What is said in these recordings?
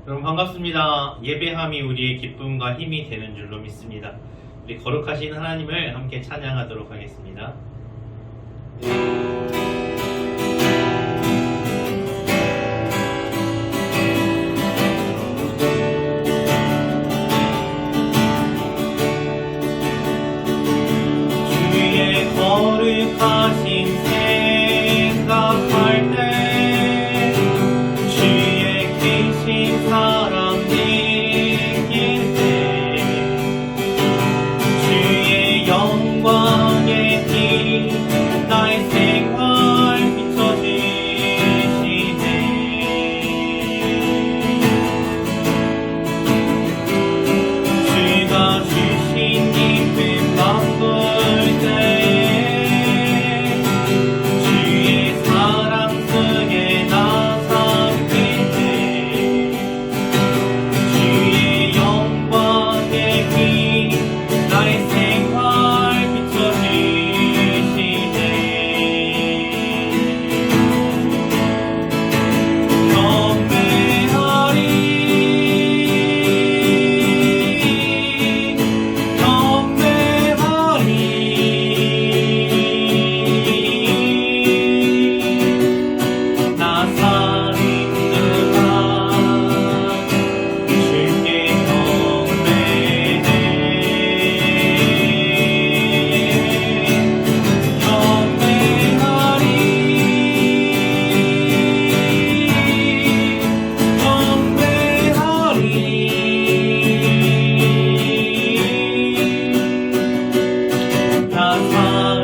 여러분 반갑습니다. 예배함이 우리의 기쁨과 힘이 되는 줄로 믿습니다. 우리 거룩하신 하나님을 함께 찬양하도록 하겠습니다. 주의 거룩하신 생각할 때 주의 계신 사랑 느낄 때 주의 영광의 빛 나의 생활 비춰주시네. 주가 주신 기쁨 맛볼 때에 주의 사랑 속에 나 삼킬 때 주의 영광의 빛 나의 생활 비춰주시네. 경배하리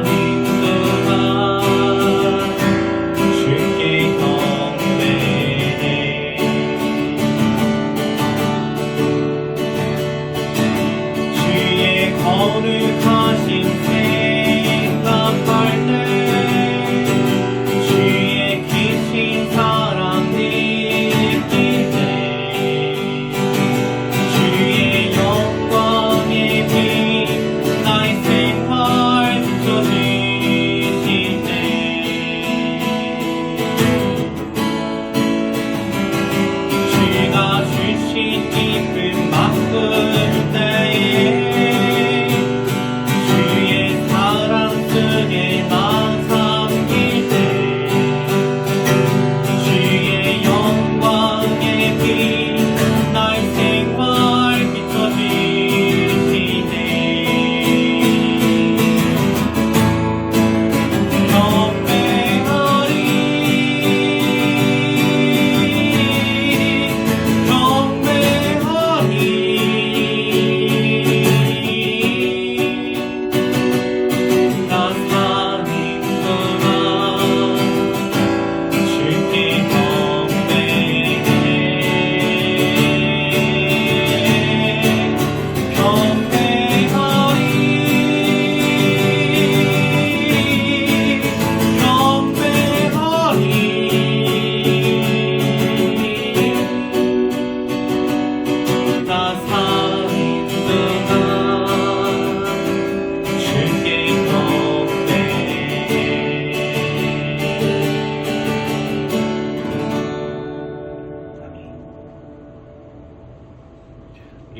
나사린드가 주께 주의 거룩하신 생각할 때 주의 계신 사랑 느낄 때 주의 영광의 빛 나의 생활 비춰주시네. 주가 주신 기쁨 맛볼 때에 주의 사랑 속에 나 삼킬 때 주의 영광의 빛 나의 생활 비춰주시네.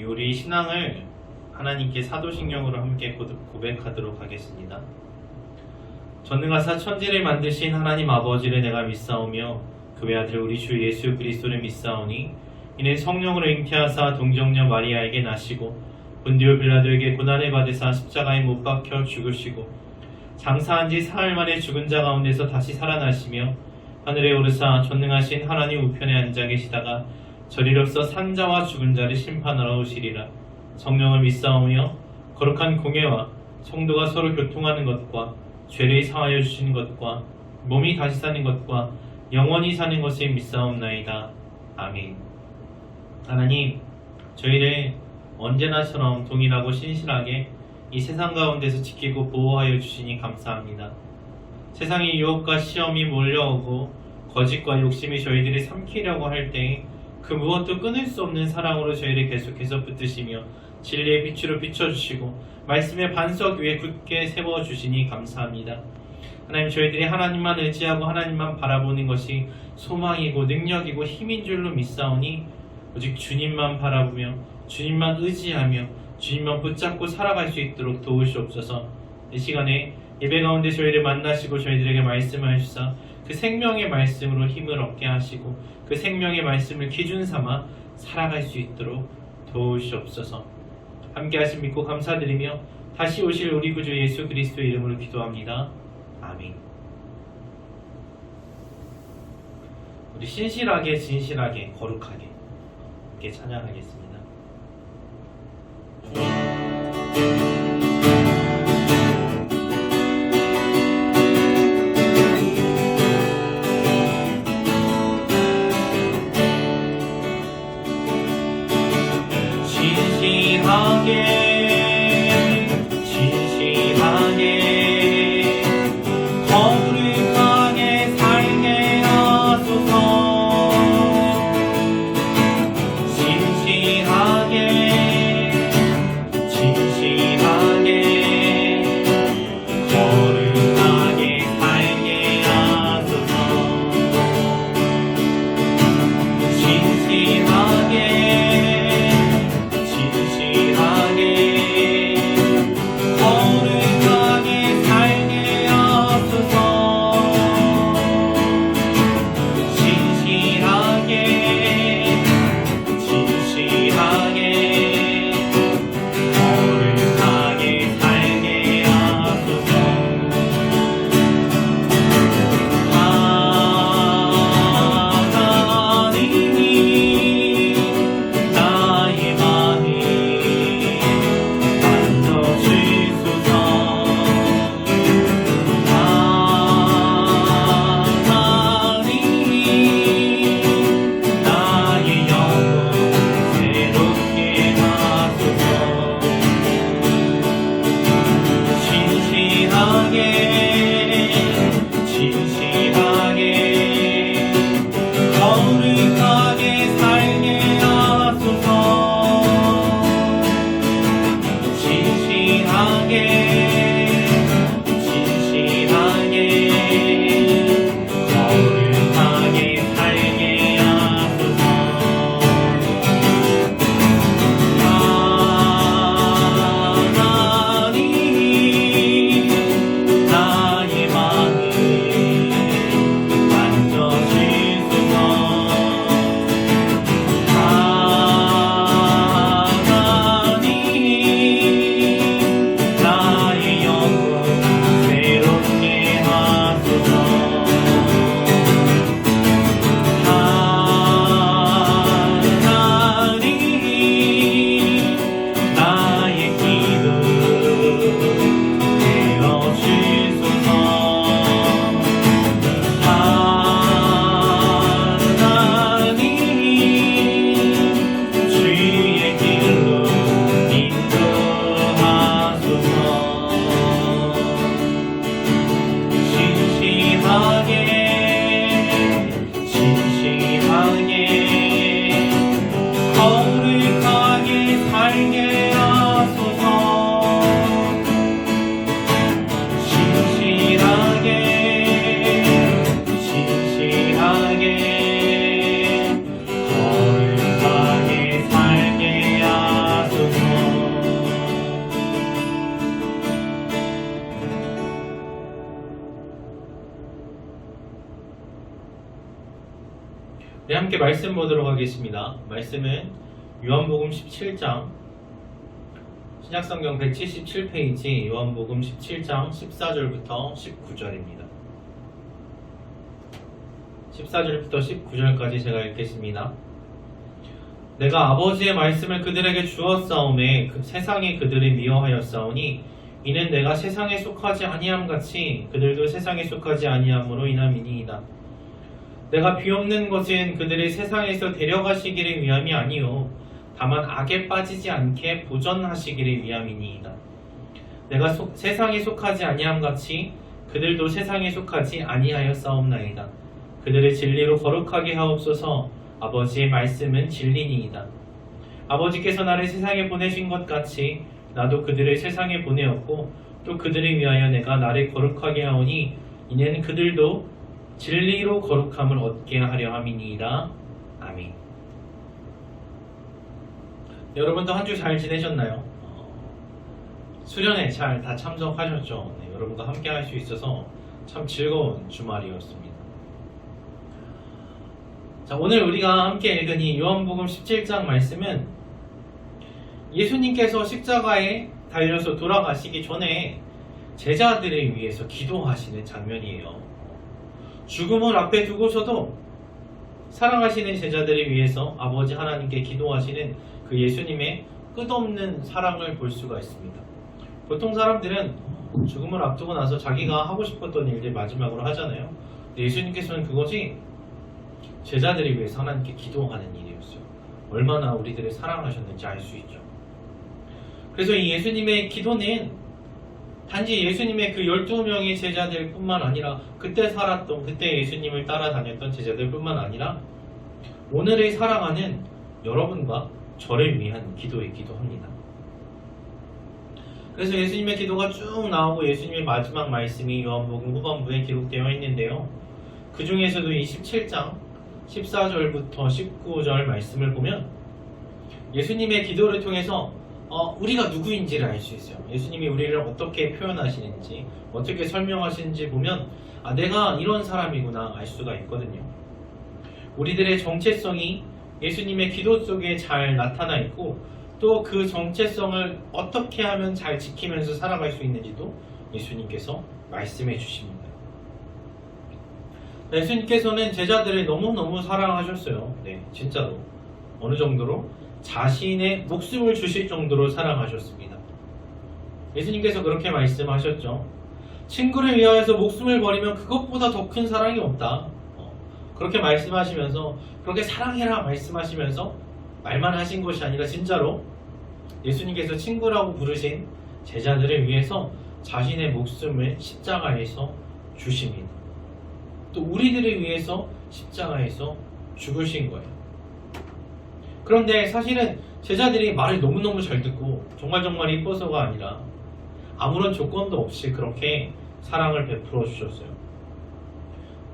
우리 신앙을 하나님께 사도신경으로 함께 고백하도록 하겠습니다. 전능하사 천지를 만드신 하나님 아버지를 내가 믿사오며 그의 아들 우리 주 예수 그리스도를 믿사오니 이는 성령으로 잉태하사 동정녀 마리아에게 나시고 본디오 빌라도에게 고난을 받으사 십자가에 못 박혀 죽으시고 장사한 지 사흘 만에 죽은 자 가운데서 다시 살아나시며 하늘에 오르사 전능하신 하나님 우편에 앉아 계시다가 저리로서 산자와 죽은 자를 심판하러 오시리라. 성령을 믿사오며 거룩한 공예와 성도가 서로 교통하는 것과 죄를 사하여 주시는 것과 몸이 다시 사는 것과 영원히 사는 것을 믿사옵나이다. 아멘. 하나님, 저희를 언제나처럼 동일하고 신실하게 이 세상 가운데서 지키고 보호하여 주시니 감사합니다. 세상의 유혹과 시험이 몰려오고 거짓과 욕심이 저희들을 삼키려고 할 때 그 무엇도 끊을 수 없는 사랑으로 저희를 계속해서 붙드시며 진리의 빛으로 비춰주시고 말씀의 반석 위에 굳게 세워주시니 감사합니다. 하나님, 저희들이 하나님만 의지하고 하나님만 바라보는 것이 소망이고 능력이고 힘인 줄로 믿사오니 오직 주님만 바라보며 주님만 의지하며 주님만 붙잡고 살아갈 수 있도록 도우시옵소서. 이 시간에 예배 가운데 저희를 만나시고 저희들에게 말씀을 주사 그 생명의 말씀으로 힘을 얻게 하시고 그 생명의 말씀을 기준 삼아 살아갈 수 있도록 도우시옵소서. 함께 하심 믿고 감사드리며 다시 오실 우리 구주 예수 그리스도의 이름으로 기도합니다. 아멘. 우리 신실하게 진실하게 거룩하게 함께 찬양하겠습니다. 네, 함께 말씀 보도록 하겠습니다. 말씀은 요한복음 17장 신약성경 177페이지 요한복음 17장 14절부터 19절입니다. 14절부터 19절까지 제가 읽겠습니다. 내가 아버지의 말씀을 그들에게 주었사오매 세상이 그들을 미워하였사오니 이는 내가 세상에 속하지 아니함같이 그들도 세상에 속하지 아니함으로 인함이니이다. 내가 비옵는 것은 그들을 세상에서 데려가시기를 위함이 아니요 다만 악에 빠지지 않게 보전하시기를 위함이니이다. 내가 세상에 속하지 아니함같이 그들도 세상에 속하지 아니하였사옵나이다. 그들을 진리로 거룩하게 하옵소서. 아버지의 말씀은 진리니이다. 아버지께서 나를 세상에 보내신 것 같이 나도 그들을 세상에 보내었고 또 그들을 위하여 내가 나를 거룩하게 하오니 이는 그들도 진리로 거룩함을 얻게 하려 함이니이다. 아멘. 여러분도 한 주 잘 지내셨나요? 수련회 잘 다 참석하셨죠? 네, 여러분과 함께 할 수 있어서 참 즐거운 주말이었습니다. 자, 오늘 우리가 함께 읽은 이 요한복음 17장 말씀은 예수님께서 십자가에 달려서 돌아가시기 전에 제자들을 위해서 기도하시는 장면이에요. 죽음을 앞에 두고서도 사랑하시는 제자들을 위해서 아버지 하나님께 기도하시는 그 예수님의 끝없는 사랑을 볼 수가 있습니다. 보통 사람들은 죽음을 앞두고 나서 자기가 하고 싶었던 일들 마지막으로 하잖아요. 근데 예수님께서는 그것이 제자들을 위해서 하나님께 기도하는 일이었어요. 얼마나 우리들을 사랑하셨는지 알 수 있죠. 그래서 이 예수님의 기도는 단지 예수님의 그 12명의 제자들 뿐만 아니라 그때 살았던, 그때 예수님을 따라다녔던 제자들 뿐만 아니라 오늘을 사랑하는 여러분과 저를 위한 기도이기도 합니다. 그래서 예수님의 기도가 쭉 나오고 예수님의 마지막 말씀이 요한복음 후반부에 기록되어 있는데요. 그 중에서도 이 17장 14절부터 19절 말씀을 보면 예수님의 기도를 통해서 우리가 누구인지를 알 수 있어요. 예수님이 우리를 어떻게 표현하시는지, 어떻게 설명하시는지 보면 내가 이런 사람이구나 알 수가 있거든요. 우리들의 정체성이 예수님의 기도 속에 잘 나타나 있고 또 그 정체성을 어떻게 하면 잘 지키면서 살아갈 수 있는지도 예수님께서 말씀해 주십니다. 예수님께서는 제자들을 너무너무 사랑하셨어요. 네, 진짜로. 어느 정도로? 자신의 목숨을 주실 정도로 사랑하셨습니다. 예수님께서 그렇게 말씀하셨죠. 친구를 위하여서 목숨을 버리면 그것보다 더 큰 사랑이 없다. 그렇게 말씀하시면서, 그렇게 사랑해라 말씀하시면서 말만 하신 것이 아니라 진짜로 예수님께서 친구라고 부르신 제자들을 위해서 자신의 목숨을 십자가에서 주십니다. 또 우리들을 위해서 십자가에서 죽으신 거예요. 그런데 사실은 제자들이 말을 너무너무 잘 듣고 정말 이뻐서가 아니라 아무런 조건도 없이 그렇게 사랑을 베풀어 주셨어요.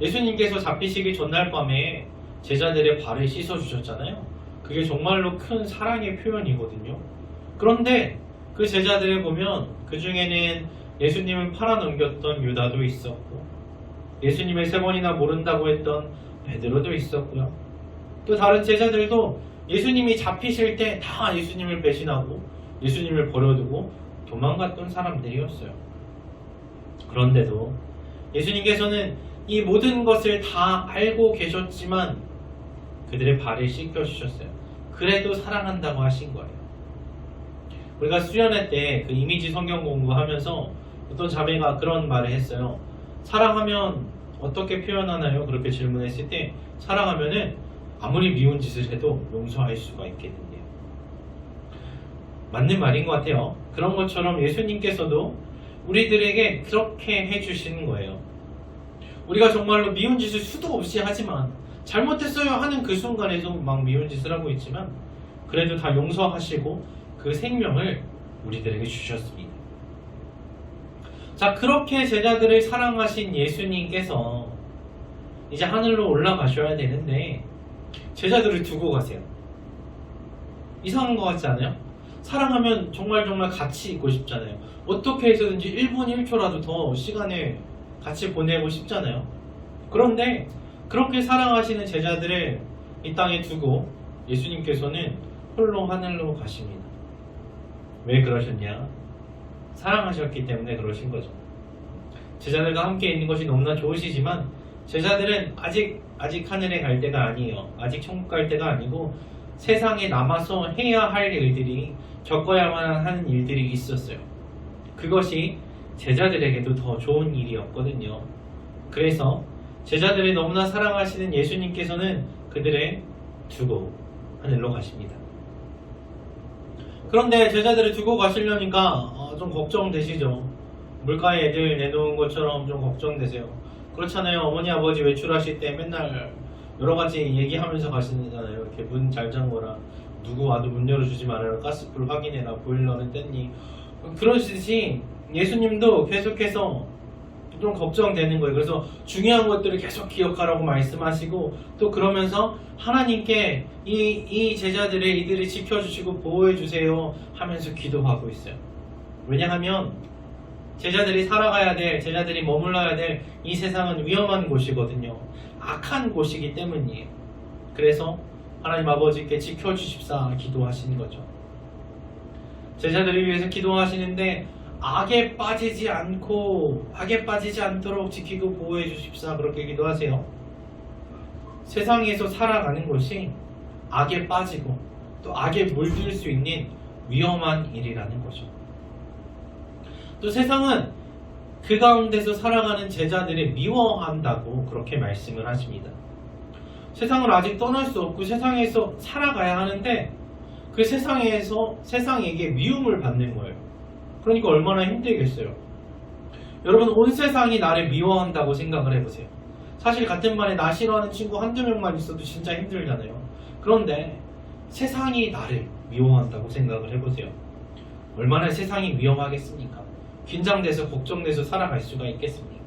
예수님께서 잡히시기 전날 밤에 제자들의 발을 씻어 주셨잖아요. 그게 정말로 큰 사랑의 표현이거든요. 그런데 그 제자들을 보면 그 중에는 예수님을 팔아넘겼던 유다도 있었고 예수님을 3번이나 모른다고 했던 베드로도 있었고요. 또 다른 제자들도 예수님이 잡히실 때 다 예수님을 배신하고 예수님을 버려두고 도망갔던 사람들이었어요. 그런데도 예수님께서는 이 모든 것을 다 알고 계셨지만 그들의 발을 씻겨주셨어요. 그래도 사랑한다고 하신 거예요. 우리가 수련회 때 그 이미지 성경 공부하면서 어떤 자매가 그런 말을 했어요. 사랑하면 어떻게 표현하나요? 그렇게 질문했을 때 사랑하면은 아무리 미운 짓을 해도 용서할 수가 있겠는데요. 맞는 말인 것 같아요. 그런 것처럼 예수님께서도 우리들에게 그렇게 해주시는 거예요. 우리가 정말로 미운 짓을 수도 없이 하지만 잘못했어요 하는 그 순간에도 막 미운 짓을 하고 있지만 그래도 다 용서하시고 그 생명을 우리들에게 주셨습니다. 자, 그렇게 제자들을 사랑하신 예수님께서 이제 하늘로 올라가셔야 되는데 제자들을 두고 가세요. 이상한 것 같지 않아요? 사랑하면 정말 같이 있고 싶잖아요. 어떻게 해서든지 1분 1초라도 더 시간을 같이 보내고 싶잖아요. 그런데 그렇게 사랑하시는 제자들을 이 땅에 두고 예수님께서는 홀로 하늘로 가십니다. 왜 그러셨냐? 사랑하셨기 때문에 그러신 거죠. 제자들과 함께 있는 것이 너무나 좋으시지만 제자들은 아직 하늘에 갈 때가 아니에요. 아직 천국 갈 때가 아니고 세상에 남아서 해야 할 일들이, 겪어야만 하는 일들이 있었어요. 그것이 제자들에게도 더 좋은 일이었거든요. 그래서 제자들을 너무나 사랑하시는 예수님께서는 그들을 두고 하늘로 가십니다. 그런데 제자들을 두고 가시려니까 좀 걱정되시죠. 물가에 애들 내놓은 것처럼 좀 걱정되세요. 그렇잖아요. 어머니 아버지 외출하실 때 맨날 여러 가지 얘기하면서 가시잖아요. 이렇게 문 잘 잠궈라, 누구 와도 문 열어주지 말아라, 가스불 확인해라, 보일러는 뗐니. 그러시듯이 예수님도 계속해서 좀 걱정되는 거예요. 그래서 중요한 것들을 계속 기억하라고 말씀하시고 또 그러면서 하나님께 이 제자들의 이들을 지켜주시고 보호해주세요 하면서 기도하고 있어요. 왜냐하면 제자들이 살아가야 될, 제자들이 머물러야 될 이 세상은 위험한 곳이거든요. 악한 곳이기 때문이에요. 그래서 하나님 아버지께 지켜주십사 기도하시는 거죠. 제자들을 위해서 기도하시는데 악에 빠지지 않도록 지키고 보호해 주십사 그렇게 기도하세요. 세상에서 살아가는 것이 악에 빠지고 또 악에 물들 수 있는 위험한 일이라는 거죠. 또 세상은 그 가운데서 살아가는 제자들을 미워한다고 그렇게 말씀을 하십니다. 세상을 아직 떠날 수 없고 세상에서 살아가야 하는데 그 세상에서 세상에게 미움을 받는 거예요. 그러니까 얼마나 힘들겠어요. 여러분 온 세상이 나를 미워한다고 생각을 해보세요. 사실 같은 반에 나 싫어하는 친구 한두 명만 있어도 진짜 힘들잖아요. 그런데 세상이 나를 미워한다고 생각을 해보세요. 얼마나 세상이 위험하겠습니까? 긴장돼서 걱정돼서 살아갈 수가 있겠습니까?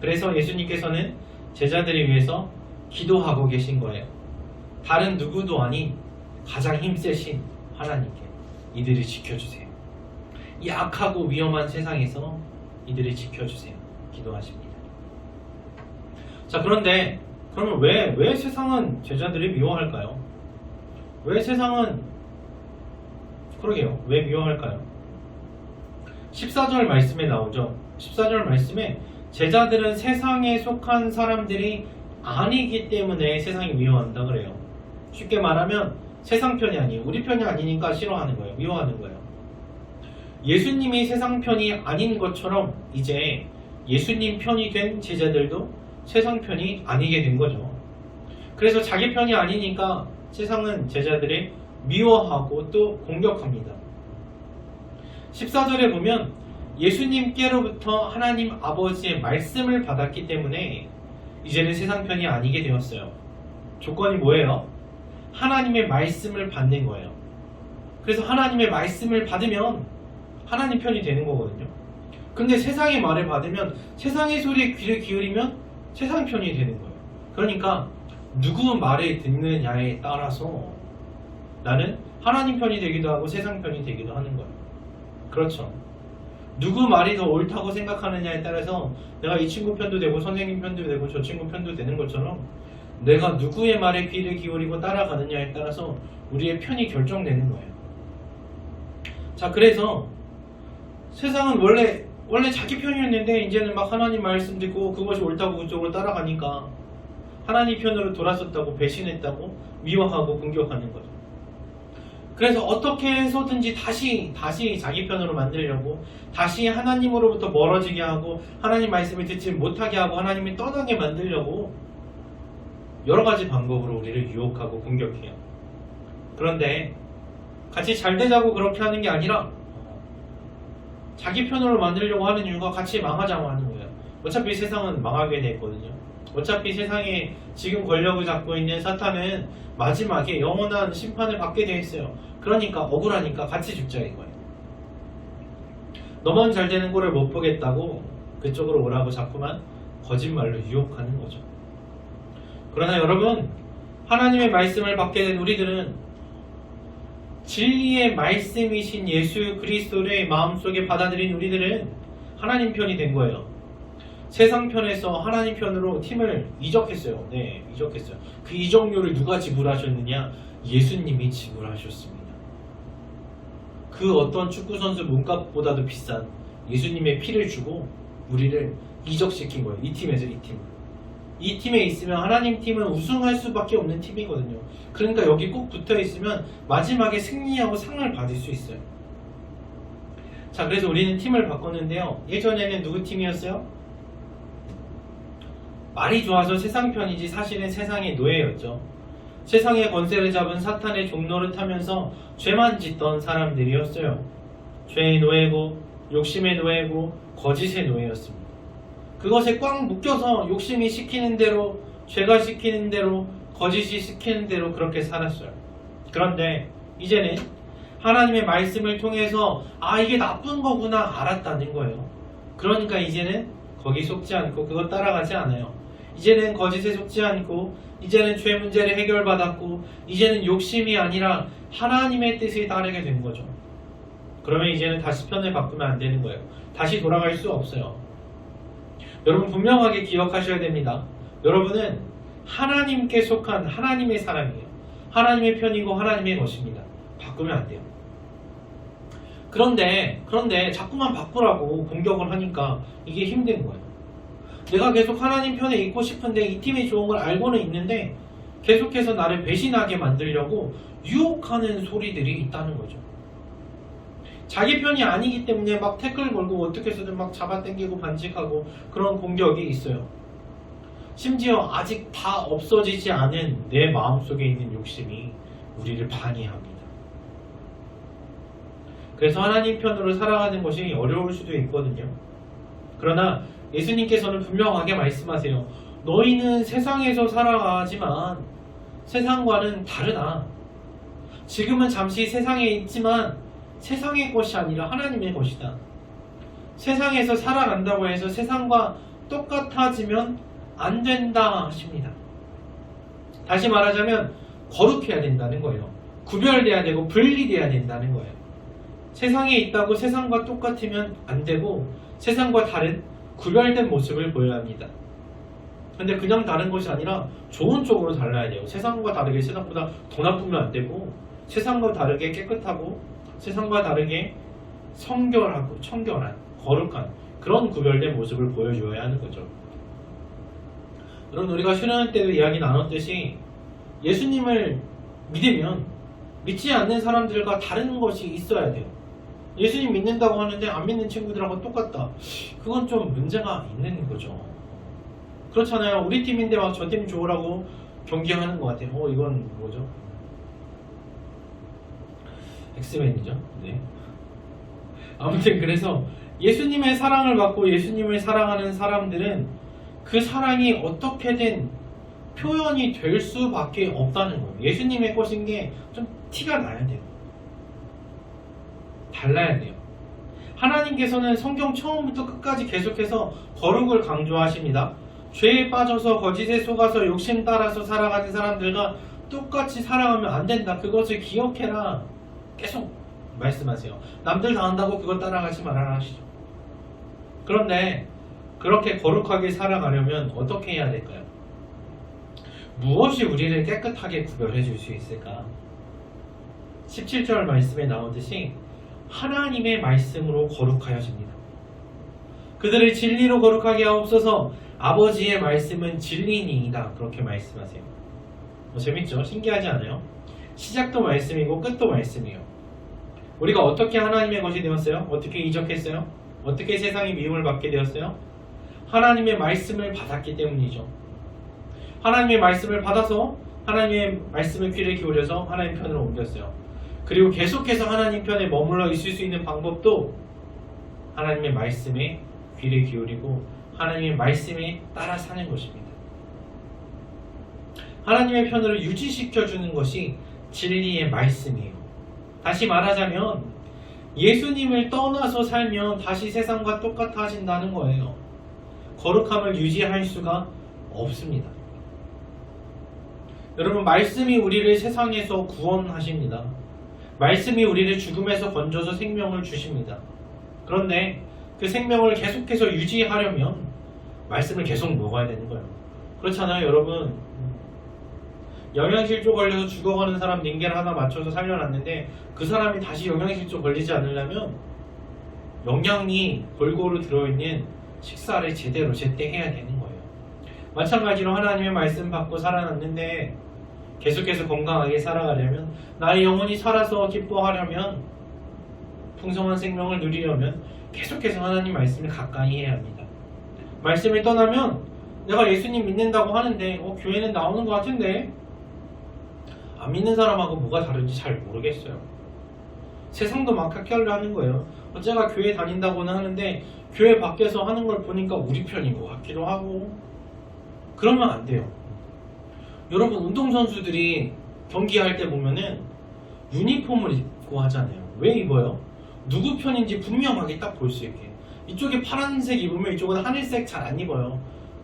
그래서 예수님께서는 제자들을 위해서 기도하고 계신 거예요. 다른 누구도 아닌 가장 힘세신 하나님께 이들을 지켜주세요. 이 악하고 위험한 세상에서 이들을 지켜주세요. 기도하십니다. 자, 그런데 그러면 왜 세상은 제자들을 미워할까요? 왜 세상은 그러게요. 왜 미워할까요? 14절 말씀에 나오죠. 14절 말씀에 제자들은 세상에 속한 사람들이 아니기 때문에 세상이 미워한다 그래요. 쉽게 말하면 세상 편이 아니에요. 우리 편이 아니니까 싫어하는 거예요. 미워하는 거예요. 예수님이 세상 편이 아닌 것처럼 이제 예수님 편이 된 제자들도 세상 편이 아니게 된 거죠. 그래서 자기 편이 아니니까 세상은 제자들을 미워하고 또 공격합니다. 14절에 보면 예수님께로부터 하나님 아버지의 말씀을 받았기 때문에 이제는 세상 편이 아니게 되었어요. 조건이 뭐예요? 하나님의 말씀을 받는 거예요. 그래서 하나님의 말씀을 받으면 하나님 편이 되는 거거든요. 근데 세상의 말을 받으면 세상의 소리에 귀를 기울이면 세상 편이 되는 거예요. 그러니까 누구 말을 듣느냐에 따라서 나는 하나님 편이 되기도 하고 세상 편이 되기도 하는 거예요. 그렇죠. 누구 말이 더 옳다고 생각하느냐에 따라서 내가 이 친구 편도 되고 선생님 편도 되고 저 친구 편도 되는 것처럼 내가 누구의 말에 귀를 기울이고 따라가느냐에 따라서 우리의 편이 결정되는 거예요. 자, 그래서 세상은 원래 자기 편이었는데 이제는 막 하나님 말씀 듣고 그것이 옳다고 그쪽으로 따라가니까 하나님 편으로 돌아섰다고 배신했다고 미워하고 공격하는 거죠. 그래서 어떻게 해서든지 다시 자기 편으로 만들려고 다시 하나님으로부터 멀어지게 하고 하나님 말씀을 듣지 못하게 하고 하나님이 떠나게 만들려고 여러 가지 방법으로 우리를 유혹하고 공격해요. 그런데 같이 잘 되자고 그렇게 하는 게 아니라 자기 편으로 만들려고 하는 이유가 같이 망하자고 하는 거예요. 어차피 세상은 망하게 돼 있거든요. 어차피 세상에 지금 권력을 잡고 있는 사탄은 마지막에 영원한 심판을 받게 돼 있어요. 그러니까 억울하니까 같이 죽자 이거예요. 너만 잘 되는 거를 못 보겠다고 그쪽으로 오라고 자꾸만 거짓말로 유혹하는 거죠. 그러나 여러분, 하나님의 말씀을 받게 된 우리들은 진리의 말씀이신 예수 그리스도를 마음속에 받아들인 우리들은 하나님 편이 된 거예요. 세상 편에서 하나님 편으로 팀을 이적했어요. 네, 이적했어요. 그 이적료를 누가 지불하셨느냐? 예수님이 지불하셨습니다. 그 어떤 축구선수 몸값보다도 비싼 예수님의 피를 주고 우리를 이적시킨 거예요. 이 팀에서 이 팀. 이 팀에 있으면 하나님 팀은 우승할 수밖에 없는 팀이거든요. 그러니까 여기 꼭 붙어 있으면 마지막에 승리하고 상을 받을 수 있어요. 자, 그래서 우리는 팀을 바꿨는데요. 예전에는 누구 팀이었어요? 말이 좋아서 세상 편이지 사실은 세상의 노예였죠. 세상의 권세를 잡은 사탄의 종노릇 하면서 죄만 짓던 사람들이었어요. 죄의 노예고 욕심의 노예고 거짓의 노예였습니다. 그것에 꽉 묶여서 욕심이 시키는 대로, 죄가 시키는 대로, 거짓이 시키는 대로 그렇게 살았어요. 그런데 이제는 하나님의 말씀을 통해서 이게 나쁜 거구나 알았다는 거예요. 그러니까 이제는 거기 속지 않고 그것 따라가지 않아요. 이제는 거짓에 속지 않고 이제는 죄 문제를 해결받았고 이제는 욕심이 아니라 하나님의 뜻을 따르게 된 거죠. 그러면 이제는 다시 편을 바꾸면 안 되는 거예요. 다시 돌아갈 수 없어요. 여러분 분명하게 기억하셔야 됩니다. 여러분은 하나님께 속한 하나님의 사람이에요. 하나님의 편이고 하나님의 것입니다. 바꾸면 안 돼요. 그런데 자꾸만 바꾸라고 공격을 하니까 이게 힘든 거예요. 내가 계속 하나님 편에 있고 싶은데 이 팀이 좋은 걸 알고는 있는데 계속해서 나를 배신하게 만들려고 유혹하는 소리들이 있다는 거죠. 자기 편이 아니기 때문에 막 태클 걸고 어떻게 해서든 막 잡아당기고 반칙하고 그런 공격이 있어요. 심지어 아직 다 없어지지 않은 내 마음속에 있는 욕심이 우리를 방해합니다. 그래서 하나님 편으로 살아가는 것이 어려울 수도 있거든요. 그러나 예수님께서는 분명하게 말씀하세요. 너희는 세상에서 살아가지만 세상과는 다르다. 지금은 잠시 세상에 있지만 세상의 것이 아니라 하나님의 것이다. 세상에서 살아간다고 해서 세상과 똑같아지면 안 된다 하십니다. 다시 말하자면 거룩해야 된다는 거예요. 구별돼야 되고 분리돼야 된다는 거예요. 세상에 있다고 세상과 똑같으면 안 되고 세상과 다른 구별된 모습을 보여야 합니다. 근데 그냥 다른 것이 아니라 좋은 쪽으로 달라야 돼요. 세상과 다르게 세상보다 더 나쁘면 안 되고 세상과 다르게 깨끗하고 세상과 다르게 성결하고 청결한 거룩한 그런 구별된 모습을 보여줘야 하는 거죠. 여러분 우리가 수련회 때도 이야기 나눴듯이 예수님을 믿으면 믿지 않는 사람들과 다른 것이 있어야 돼요. 예수님 믿는다고 하는데 안 믿는 친구들하고 똑같다. 그건 좀 문제가 있는 거죠. 그렇잖아요. 우리 팀인데 막 저 팀 좋으라고 경기하는 것 같아요. 이건 뭐죠? 엑스맨이죠. 네. 아무튼 그래서 예수님의 사랑을 받고 예수님을 사랑하는 사람들은 그 사랑이 어떻게든 표현이 될 수밖에 없다는 거예요. 예수님의 것인 게 좀 티가 나야 돼요. 달라야 돼요. 하나님께서는 성경 처음부터 끝까지 계속해서 거룩을 강조하십니다. 죄에 빠져서 거짓에 속아서 욕심 따라서 살아가는 사람들과 똑같이 살아가면 안 된다. 그것을 기억해라. 계속 말씀하세요. 남들 다 한다고 그것 따라가지 말아라 하시죠. 그런데 그렇게 거룩하게 살아가려면 어떻게 해야 될까요? 무엇이 우리를 깨끗하게 구별해 줄 수 있을까? 17절 말씀에 나오듯이 하나님의 말씀으로 거룩하여집니다. 그들을 진리로 거룩하게 하옵소서. 아버지의 말씀은 진리니이다. 그렇게 말씀하세요. 재밌죠? 신기하지 않아요? 시작도 말씀이고 끝도 말씀이에요. 우리가 어떻게 하나님의 것이 되었어요? 어떻게 이적했어요? 어떻게 세상의 미움을 받게 되었어요? 하나님의 말씀을 받았기 때문이죠. 하나님의 말씀을 받아서 하나님의 말씀을 귀를 기울여서 하나님 편으로 옮겼어요. 그리고 계속해서 하나님 편에 머물러 있을 수 있는 방법도 하나님의 말씀에 귀를 기울이고 하나님의 말씀에 따라 사는 것입니다. 하나님의 편으로 유지시켜주는 것이 진리의 말씀이에요. 다시 말하자면 예수님을 떠나서 살면 다시 세상과 똑같아 하신다는 거예요. 거룩함을 유지할 수가 없습니다. 여러분 말씀이 우리를 세상에서 구원하십니다. 말씀이 우리를 죽음에서 건져서 생명을 주십니다. 그런데 그 생명을 계속해서 유지하려면 말씀을 계속 먹어야 되는 거예요. 그렇잖아요 여러분. 영양실조 걸려서 죽어가는 사람 링겔 하나 맞춰서 살려놨는데 그 사람이 다시 영양실조 걸리지 않으려면 영양이 골고루 들어있는 식사를 제대로 제때 해야 되는 거예요. 마찬가지로 하나님의 말씀 받고 살아났는데 계속해서 건강하게 살아가려면 나의 영혼이 살아서 기뻐하려면 풍성한 생명을 누리려면 계속해서 하나님 말씀을 가까이 해야 합니다. 말씀을 떠나면 내가 예수님 믿는다고 하는데 교회는 나오는 것 같은데 안 믿는 사람하고 뭐가 다른지 잘 모르겠어요. 세상도 막 학교를 하는 거예요. 제가 교회 다닌다고는 하는데 교회 밖에서 하는 걸 보니까 우리 편인 것 같기도 하고 그러면 안 돼요. 여러분 운동선수들이 경기할 때 보면은 유니폼을 입고 하잖아요. 왜 입어요? 누구 편인지 분명하게 딱 볼 수 있게. 이쪽에 파란색 입으면 이쪽은 하늘색 잘 안 입어요.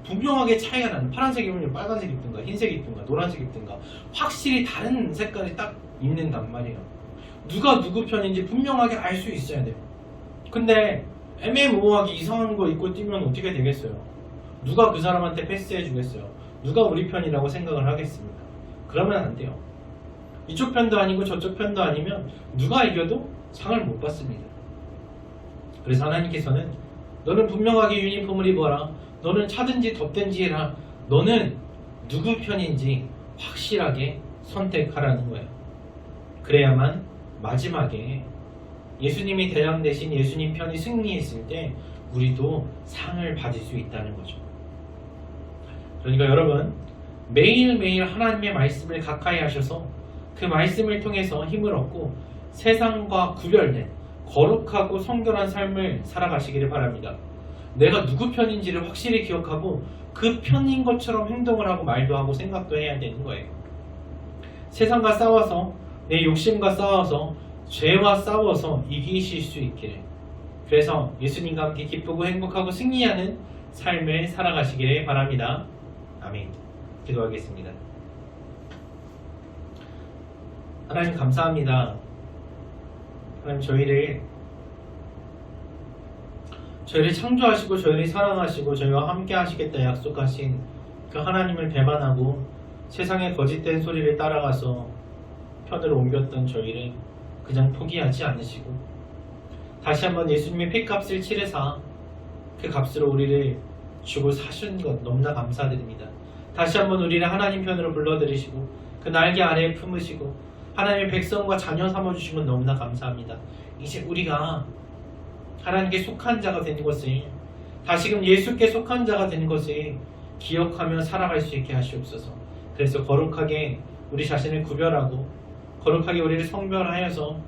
분명하게 차이가 나는, 파란색 입으면 빨간색 입든가 흰색 입든가 노란색 입든가 확실히 다른 색깔이 딱 입는단 말이에요. 누가 누구 편인지 분명하게 알 수 있어야 돼요. 근데 애매모호하게 이상한 거 입고 뛰면 어떻게 되겠어요? 누가 그 사람한테 패스해 주겠어요? 누가 우리 편이라고 생각을 하겠습니까? 그러면 안 돼요. 이쪽 편도 아니고 저쪽 편도 아니면 누가 이겨도 상을 못 받습니다. 그래서 하나님께서는 너는 분명하게 유니폼을 입어라. 너는 차든지 덥든지 해라. 너는 누구 편인지 확실하게 선택하라는 거예요. 그래야만 마지막에 예수님이 대장 대신 예수님 편이 승리했을 때 우리도 상을 받을 수 있다는 거죠. 그러니까 여러분, 매일매일 하나님의 말씀을 가까이 하셔서 그 말씀을 통해서 힘을 얻고 세상과 구별된 거룩하고 성결한 삶을 살아가시기를 바랍니다. 내가 누구 편인지를 확실히 기억하고 그 편인 것처럼 행동을 하고 말도 하고 생각도 해야 되는 거예요. 세상과 싸워서, 내 욕심과 싸워서, 죄와 싸워서 이기실 수 있기를, 그래서 예수님과 함께 기쁘고 행복하고 승리하는 삶을 살아가시기를 바랍니다. 아멘. 기도하겠습니다. 하나님 감사합니다. 하나님 저희를 창조하시고 저희를 사랑하시고 저희와 함께 하시겠다 약속하신 그 하나님을 배반하고 세상의 거짓된 소리를 따라가서 편을 옮겼던 저희를 그냥 포기하지 않으시고 다시 한번 예수님의 피값을 치르사 그 값으로 우리를 주고 사신 것 너무나 감사드립니다. 다시 한번 우리를 하나님 편으로 불러들이시고 그 날개 아래에 품으시고 하나님의 백성과 자녀 삼아주신 것 너무나 감사합니다. 이제 우리가 하나님께 속한 자가 된 것을, 다시금 예수께 속한 자가 된 것을 기억하며 살아갈 수 있게 하시옵소서. 그래서 거룩하게 우리 자신을 구별하고 거룩하게 우리를 성별하여서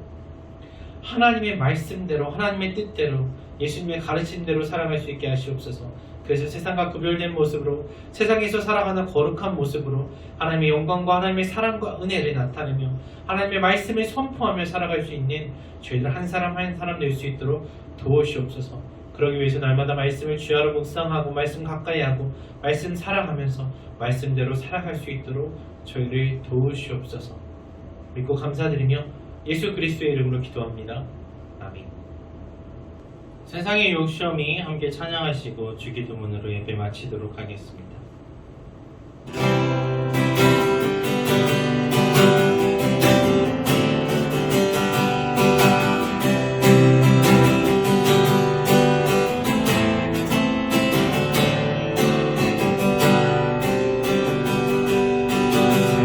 하나님의 말씀대로, 하나님의 뜻대로, 예수님의 가르침대로 살아갈 수 있게 하시옵소서. 그래서 세상과 구별된 모습으로, 세상에서 살아가는 거룩한 모습으로 하나님의 영광과 하나님의 사랑과 은혜를 나타내며 하나님의 말씀을 선포하며 살아갈 수 있는 저희들 한 사람 한 사람 될 수 있도록 도우시옵소서. 그러기 위해서 날마다 말씀을 주야로 묵상하고 말씀 가까이 하고 말씀 살아가면서 말씀대로 살아갈 수 있도록 저희를 도우시옵소서. 믿고 감사드리며 예수 그리스도의 이름으로 기도합니다. 아멘. 세상의 욕시험이 함께 찬양하시고 주기도문으로 예배 마치도록 하겠습니다.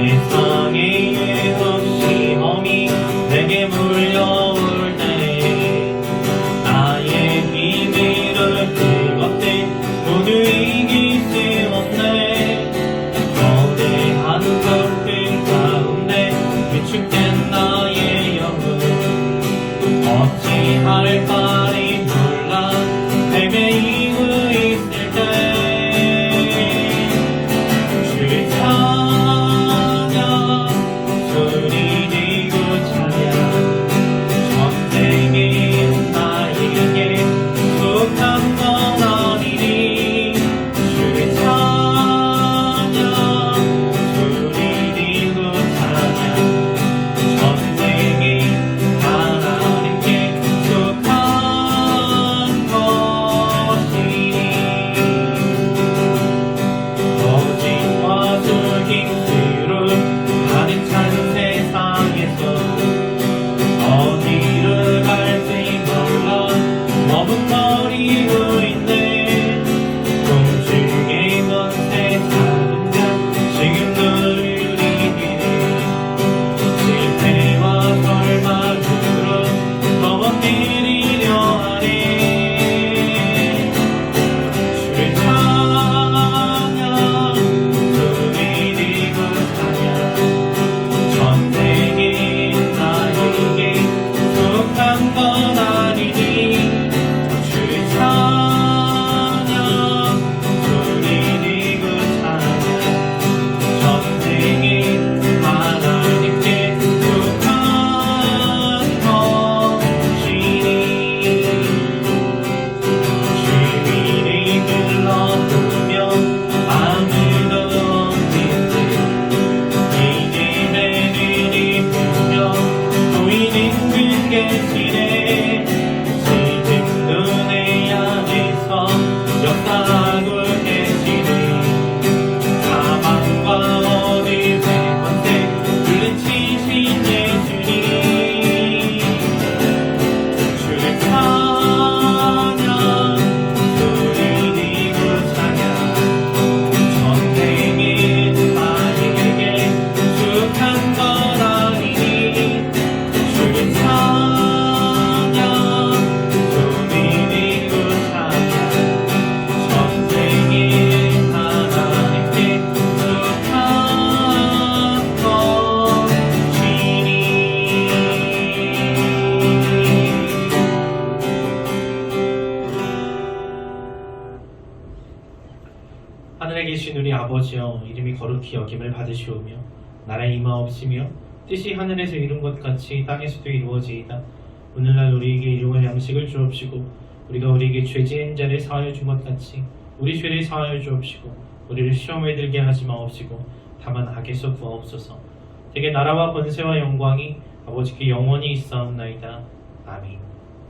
세상의 욕시험이 내게 물려올 때에 나의 비밀을 그것들 모두 이길 수 없네. 거대한 불빛 가운데 위축된 나의 영혼 어찌할 바리 몰라 헤매이고 있을 때 주를 찾아 소리 내고 찾아 전쟁이 나에게 속한 건 아니니 주를 찾아 소리 내고 찾아 전쟁이 하나님께 속한 아버지여 이름이 거룩히 여김을 받으시오며 나라의 임하옵시며 뜻이 하늘에서 이룬 것 같이 땅에서도 이루어지이다. 오늘날 우리에게 일용할 양식을 주옵시고 우리가 우리에게 죄 지은 자를 사하여 준 것 같이 우리 죄를 사하여 주옵시고 우리를 시험에 들게 하지 마옵시고 다만 악에서 구하옵소서. 되게 나라와 권세와 영광이 아버지께 영원히 있사옵나이다. 아멘.